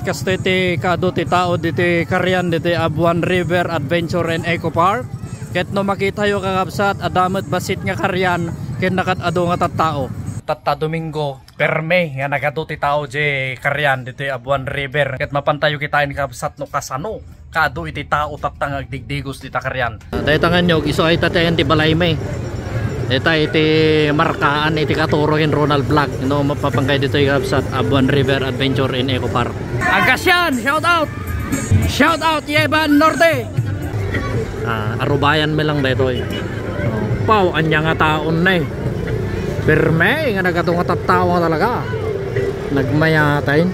kasto iti kado ti tao diti Carian diti Abuan River Adventure and Eco Park. Ket no makita yo kakabsat adamot basit nga Carian ken nakat ado nga tattao. Tatta Domingo perme nga nagado ti tao di Carian diti Abuan River. Ket mapantayo kitain kakabsat no kasano kado iti tao tattang agdigdigos dita Carian. Daytangan nyo iso ay tatayan ti Balayme. Ita iti markaan iti katurokin Ronald Vlog no mapapangkay dito yung sa Abuan River Adventure in Eco Park. Agasyan! Shout out Yeban Norte! Arubayan mo lang dito eh. Pau, anya nga taon na eh. Perme, nga nagatong tattawa talaga. Nagmayatay.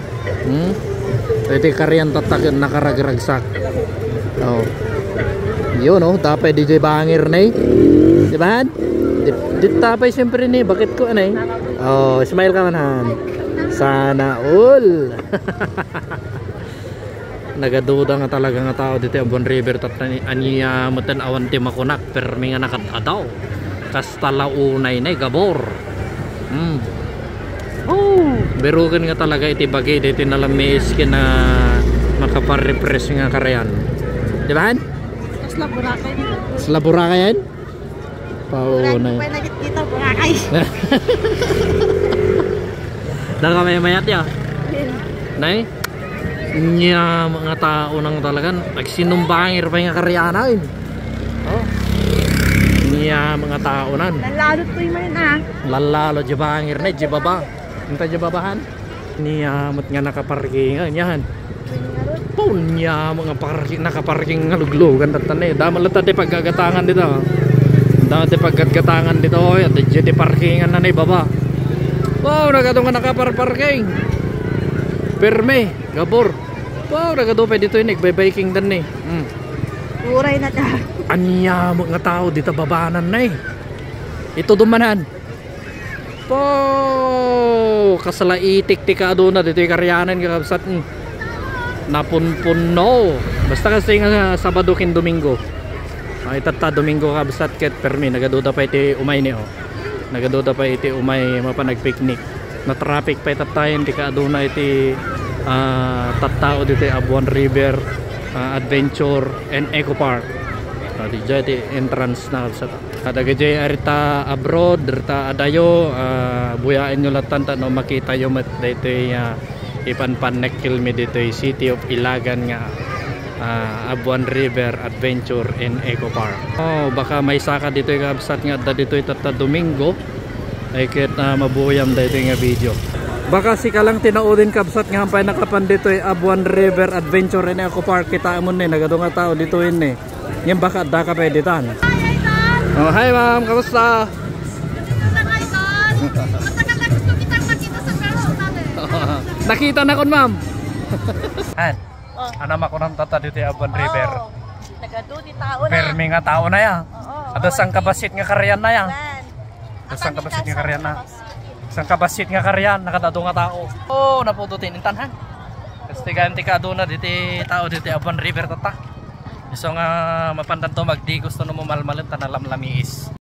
Iti Carian tatag nakaragragsak. Yun oh, tapay di bangir na eh. Diba? Ditapay siyempre ni, bakit ko ano eh? Oh, smile ka man. Sana all. Nagaduda nga talaga nga tao dito Abuan River tatani aniya matan awan ti makunak permi nga nakadadaw. Kastalaunay na gabor. Oh, berukin nga talaga iti bagay dito nalamis kina makaparefresh nga Carian. Di ba? Sla Boracay yan? Paunay. Pwede nakikita Boracay. Daga may mayat ya. Nay? Nya mga tao nang talagan nagsinumbangir pa nga Cariana eh. Oh. Nya mga tao nan. Lalalo to yung na. Lalalo jabangir na jibaba. Inta jababahan. Nya mat nga nakaparking yan. Punya mga parking nakaparking nga luglugan tatane. Damal tadi paggagatangan dito. Dati paggatgatangan dito at di parkingan na baba. Wow, nagado nga nakaparking. Perme, gabor. Wow, nagado pa dito yung nagbe-biking dan eh. Uray na ka. Anya mga tao dito babanan na eh. Ito dumanan. Po, kasalaitik tikado na dito yung Carianan kakabsat. Napunpuno. Basta kasi nga Sabado kin Domingo. Ay tatta Domingo kabsat ket permi nagaduda pa iti umay ni oh. Nagaduda pa iti umay mapanagpiknik. Na traffic pa itatayin ti kaaduna iti tattao dito Abuan River Adventure and Eco Park. Di jay entrance na kabsat. Kada gajay arita abroad, arita adayo buyain nyo latan no makita yo met dito ipanpanek kilmi dito City of Ilagan nga Abuan River Adventure in Eco Park. Oh, baka may saka dito yung kabsat nga dito tatta Domingo ay kit mabuyam dito nga video. Baka si kalang tinaudin kabsat nga hampay nakapan dito yung Abuan River Adventure in Eco Park. Kita mo na nagado nga tao dito yun eh. Yung baka da ka pwede tan. Oh, hi ma'am, kamusta? Nakita na kon ma'am. Anam ako ng tata dito Abuan River. Nagado di tao na. Permi nga tao na ya. Ada sang kabasit nga Carian na ya. Sang kabasit nga Carian na. Sang kabasit nga Carian nakadado nga tao. Oh, napututin intanhan. Kasi ganti ka aduna dito tao dito Abuan River tata. So nga mapandan to magdi gusto no mo malmalan tanalam lamiis.